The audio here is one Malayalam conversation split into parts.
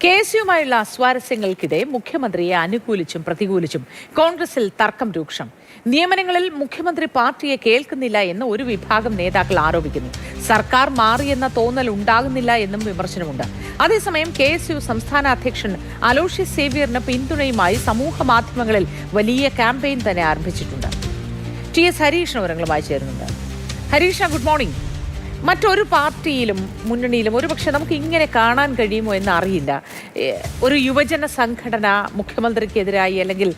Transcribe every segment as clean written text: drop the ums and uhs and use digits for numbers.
കേസുമായുള്ള അസ്വാരസ്യങ്ങൾക്കിടെ മുഖ്യമന്ത്രിയെ അനുകൂലിച്ചും പ്രതികൂലിച്ചും കോൺഗ്രസിൽ തർക്കം രൂക്ഷം. നിയമനങ്ങളിൽ മുഖ്യമന്ത്രി പാർട്ടിയെ കേൾക്കുന്നില്ല എന്ന് ഒരു വിഭാഗം നേതാക്കൾ ആരോപിക്കുന്നു. സർക്കാർ മാറിയെന്ന തോന്നൽ ഉണ്ടാകുന്നില്ല എന്നും വിമർശനമുണ്ട്. അതേസമയം KSU സംസ്ഥാന അധ്യക്ഷൻ അലോഷ്യസ് സേവ്യറിന് പിന്തുണയുമായി സമൂഹ മാധ്യമങ്ങളിൽ വലിയ ക്യാമ്പയിൻ തന്നെ ആരംഭിച്ചിട്ടുണ്ട്. TS ഹരീഷ് വിവരങ്ങളുമായി ചേരുന്നുണ്ട്. Harish, good morning. മറ്റൊരു പാർട്ടിയിലും മുന്നണിയിലും ഒരുപക്ഷെ നമുക്ക് ഇങ്ങനെ കാണാൻ കഴിയുമോ എന്ന് അറിയില്ല. ഒരു യുവജന സംഘടന മുഖ്യമന്ത്രിക്കെതിരായി അല്ലെങ്കിൽ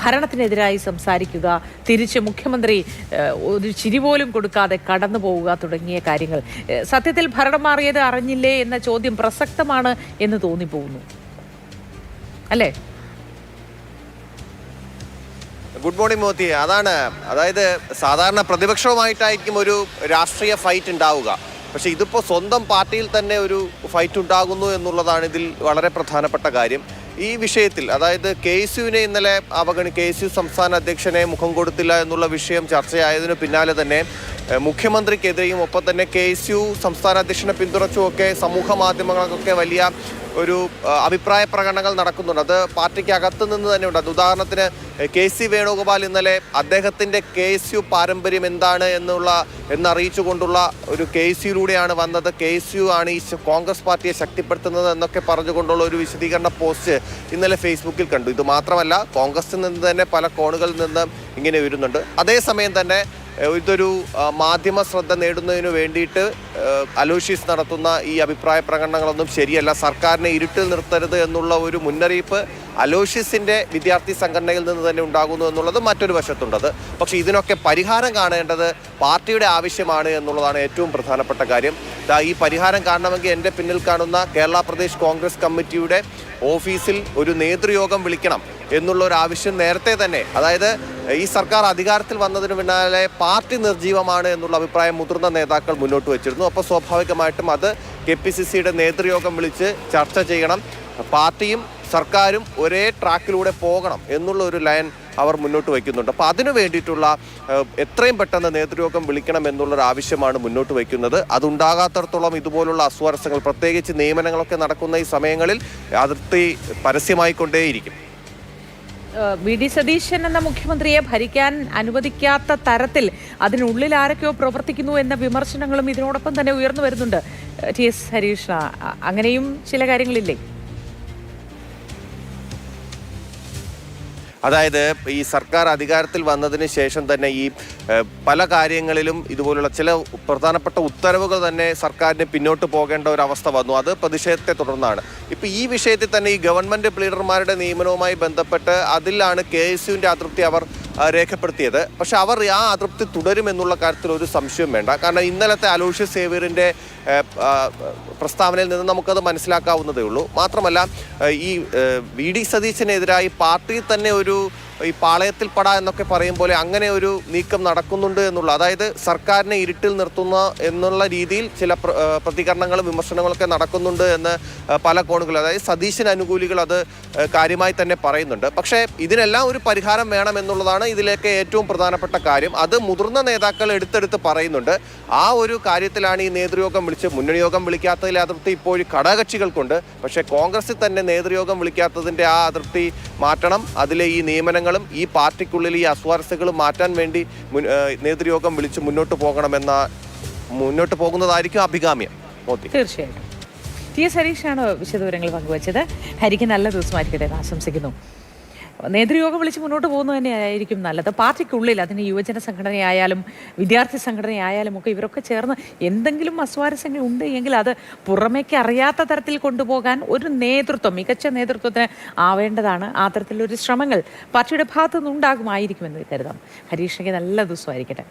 ഭരണത്തിനെതിരായി സംസാരിക്കുക, തിരിച്ച് മുഖ്യമന്ത്രി ഒരു ചിരി പോലും കൊടുക്കാതെ കടന്നു പോവുക തുടങ്ങിയ കാര്യങ്ങൾ. സത്യത്തിൽ ഭരണം മാറിയത് അറിഞ്ഞില്ലേ എന്ന ചോദ്യം പ്രസക്തമാണ് എന്ന് തോന്നിപ്പോകുന്നു, അല്ലേ? Good morning Moti. അതായത് സാധാരണ പ്രതിപക്ഷവുമായിട്ടായിരിക്കും ഒരു രാഷ്ട്രീയ ഫൈറ്റ് ഉണ്ടാവുക. പക്ഷെ ഇതിപ്പോൾ സ്വന്തം പാർട്ടിയിൽ തന്നെ ഒരു ഫൈറ്റ് ഉണ്ടാകുന്നു എന്നുള്ളതാണ് ഇതിൽ വളരെ പ്രധാനപ്പെട്ട കാര്യം. ഈ വിഷയത്തിൽ അതായത് KSUവിനെ ഇന്നലെ KSU സംസ്ഥാന അധ്യക്ഷനെ മുഖം കൊടുത്തില്ല എന്നുള്ള വിഷയം ചർച്ചയായതിനു പിന്നാലെ തന്നെ മുഖ്യമന്ത്രിക്കെതിരെയും ഒപ്പം തന്നെ KSU സംസ്ഥാന അധ്യക്ഷനെ പിന്തുണച്ചുമൊക്കെ സമൂഹ മാധ്യമങ്ങൾക്കൊക്കെ വലിയ ഒരു അഭിപ്രായ പ്രകടനങ്ങൾ നടക്കുന്നുണ്ട്. അത് പാർട്ടിക്ക് അകത്ത് നിന്ന് തന്നെ ഉണ്ട്. അത് ഉദാഹരണത്തിന് KC വേണുഗോപാൽ ഇന്നലെ അദ്ദേഹത്തിൻ്റെ KSU പാരമ്പര്യം എന്താണ് എന്നറിയിച്ചുകൊണ്ടുള്ള ഒരു KSUയിലൂടെയാണ് വന്നത്, KSU ആണ് ഈ കോൺഗ്രസ് പാർട്ടിയെ ശക്തിപ്പെടുത്തുന്നത് എന്നൊക്കെ പറഞ്ഞുകൊണ്ടുള്ള ഒരു വിശദീകരണ പോസ്റ്റ് ഇന്നലെ ഫേസ്ബുക്കിൽ കണ്ടു. ഇത് മാത്രമല്ല, കോൺഗ്രസിൽ നിന്ന് തന്നെ പല കോണുകളിൽ നിന്ന് ഇങ്ങനെ വരുന്നുണ്ട്. അതേസമയം തന്നെ ഇതൊരു മാധ്യമ ശ്രദ്ധ നേടുന്നതിന് വേണ്ടിയിട്ട് അലോഷ്യസ് നടത്തുന്ന ഈ അഭിപ്രായ പ്രകടനങ്ങളൊന്നും ശരിയല്ല, സർക്കാരിനെ ഇരുട്ടിൽ നിർത്തരുത് എന്നുള്ള ഒരു മുന്നറിയിപ്പ് അലോഷ്യസിൻ്റെ വിദ്യാർത്ഥി സംഘടനയിൽ നിന്ന് തന്നെ ഉണ്ടാകുന്നു എന്നുള്ളത് മറ്റൊരു വശത്തുണ്ടത്. പക്ഷേ ഇതിനൊക്കെ പരിഹാരം കാണേണ്ടത് പാർട്ടിയുടെ ആവശ്യമാണ് എന്നുള്ളതാണ് ഏറ്റവും പ്രധാനപ്പെട്ട കാര്യം. ഈ പരിഹാരം കാണണമെങ്കിൽ എൻ്റെ പിന്നിൽ കാണുന്ന കേരള പ്രദേശ് കോൺഗ്രസ് കമ്മിറ്റിയുടെ ഓഫീസിൽ ഒരു നേതൃയോഗം വിളിക്കണം എന്നുള്ള ഒരു ആവശ്യം നേരത്തെ തന്നെ, അതായത് ഈ സർക്കാർ അധികാരത്തിൽ വന്നതിന് പിന്നാലെ പാർട്ടി നിർജീവമാണ് എന്നുള്ള അഭിപ്രായം മുതിർന്ന നേതാക്കൾ മുന്നോട്ട് വെച്ചിരുന്നു. അപ്പോൾ സ്വാഭാവികമായിട്ടും അത് KPCCയുടെ നേതൃയോഗം വിളിച്ച് ചർച്ച ചെയ്യണം, പാർട്ടിയും സർക്കാരും ഒരേ ട്രാക്കിലൂടെ പോകണം എന്നുള്ള ഒരു ലൈൻ അവർ മുന്നോട്ട് വയ്ക്കുന്നുണ്ട്. അപ്പോൾ അതിനു വേണ്ടിയിട്ടുള്ള എത്രയും പെട്ടെന്ന് നേതൃയോഗം വിളിക്കണം എന്നുള്ളൊരു ആവശ്യമാണ് മുന്നോട്ട് വയ്ക്കുന്നത്. അതുണ്ടാകാത്തടത്തോളം ഇതുപോലുള്ള അസ്വാരസ്യങ്ങൾ, പ്രത്യേകിച്ച് നിയമനങ്ങളൊക്കെ നടക്കുന്ന ഈ സമയങ്ങളിൽ അതിർത്തി പരസ്യമായിക്കൊണ്ടേയിരിക്കും. VD സതീശൻ എന്ന മുഖ്യമന്ത്രിയെ ഭരിക്കാൻ അനുവദിക്കാത്ത തരത്തിൽ അതിനുള്ളിൽ ആരൊക്കെയോ പ്രവർത്തിക്കുന്നു എന്ന വിമർശനങ്ങളും ഇതിനോടൊപ്പം തന്നെ ഉയർന്നു വരുന്നുണ്ട്. TS ഹരീഷ്, അങ്ങനെയും ചില കാര്യങ്ങളില്ലേ? അതായത് ഈ സർക്കാർ അധികാരത്തിൽ വന്നതിന് ശേഷം തന്നെ ഈ പല കാര്യങ്ങളിലും ഇതുപോലുള്ള ചില പ്രധാനപ്പെട്ട ഉത്തരവുകൾ തന്നെ സർക്കാരിന് പിന്നോട്ട് പോകേണ്ട ഒരു അവസ്ഥ വന്നു. അത് പ്രതിഷേധത്തെ തുടർന്നാണ്. ഇപ്പം ഈ വിഷയത്തിൽ തന്നെ ഈ ഗവൺമെൻറ് ലീഡർമാരുടെ നിയമനവുമായി ബന്ധപ്പെട്ട് അതിലാണ് KSUവിൻ്റെ അതൃപ്തി അവർ രേഖപ്പെടുത്തിയത്. പക്ഷെ അവർ ആ അതൃപ്തി തുടരുമെന്നുള്ള കാര്യത്തിൽ ഒരു സംശയം വേണ്ട. കാരണം ഇന്നലത്തെ അലോഷ്യസ് സേവ്യറിൻ്റെ പ്രസ്താവനയിൽ നിന്ന് നമുക്കത് മനസ്സിലാക്കാവുന്നതേ ഉള്ളൂ. മാത്രമല്ല, ഈ VD സതീശനെതിരായി പാർട്ടിയിൽ തന്നെ ഈ പാളയത്തിൽപ്പെടാ എന്നൊക്കെ പറയും പോലെ അങ്ങനെ ഒരു നീക്കം നടക്കുന്നുണ്ട് എന്നുള്ള, അതായത് സർക്കാരിനെ ഇരുട്ടിൽ നിർത്തുന്ന എന്നുള്ള രീതിയിൽ ചില പ്രതികരണങ്ങളും വിമർശനങ്ങളൊക്കെ നടക്കുന്നുണ്ട് എന്ന് പല കോണുകളും, അതായത് സതീശൻ അനുകൂലികൾ അത് കാര്യമായി തന്നെ പറയുന്നുണ്ട്. പക്ഷേ ഇതിനെല്ലാം ഒരു പരിഹാരം വേണം എന്നുള്ളതാണ് ഇതിലേക്ക് ഏറ്റവും പ്രധാനപ്പെട്ട കാര്യം. അത് മുതിർന്ന നേതാക്കൾ എടുത്തെടുത്ത് പറയുന്നുണ്ട്. ആ ഒരു കാര്യത്തിലാണ് ഈ നേതൃയോഗം മുന്നണി യോഗം വിളിക്കാത്തതിലെ അതൃപ്തി ഇപ്പോഴും ഘടകകക്ഷികൾക്കുണ്ട്. പക്ഷേ കോൺഗ്രസിൽ തന്നെ നേതൃയോഗം വിളിക്കാത്തതിൻ്റെ ആ അതൃപ്തി മാറ്റണം. അതിലെ ഈ നിയമനങ്ങളും ഈ പാർട്ടിക്കുള്ളിൽ ഈ അസ്വാരസ്യങ്ങളും മാറ്റാൻ വേണ്ടി നേതൃയോഗം വിളിച്ച് മുന്നോട്ട് പോകുന്നതായിരിക്കും അഭികാമ്യം. തീർച്ചയായിട്ടും. TS ഹരീഷാണ് വിശദവിവരങ്ങൾ പങ്കുവച്ചത്. ഹരിക്ക് നല്ല ദിവസമായിരിക്കട്ടെ എന്ന് ആശംസിക്കുന്നു. നേതൃയോഗം വിളിച്ച് മുന്നോട്ട് പോകുന്നത് തന്നെയായിരിക്കും നല്ലത്. പാർട്ടിക്കുള്ളിൽ അതിന് യുവജന സംഘടനയായാലും വിദ്യാർത്ഥി സംഘടനയായാലും ഒക്കെ ഇവരൊക്കെ ചേർന്ന് എന്തെങ്കിലും അസ്വാരസ്യങ്ങൾ ഉണ്ട് എങ്കിൽ അത് പുറമേക്ക് അറിയാത്ത തരത്തിൽ കൊണ്ടുപോകാൻ ഒരു നേതൃത്വം, മികച്ച നേതൃത്വത്തിന് ആവേണ്ടതാണ്. ആ തരത്തിലൊരു ശ്രമങ്ങൾ പാർട്ടിയുടെ ഭാഗത്തു നിന്നുണ്ടാകുമായിരിക്കുമെന്ന് കരുതാം. ഹരീഷിന് നല്ല ദിവസമായിരിക്കട്ടെ.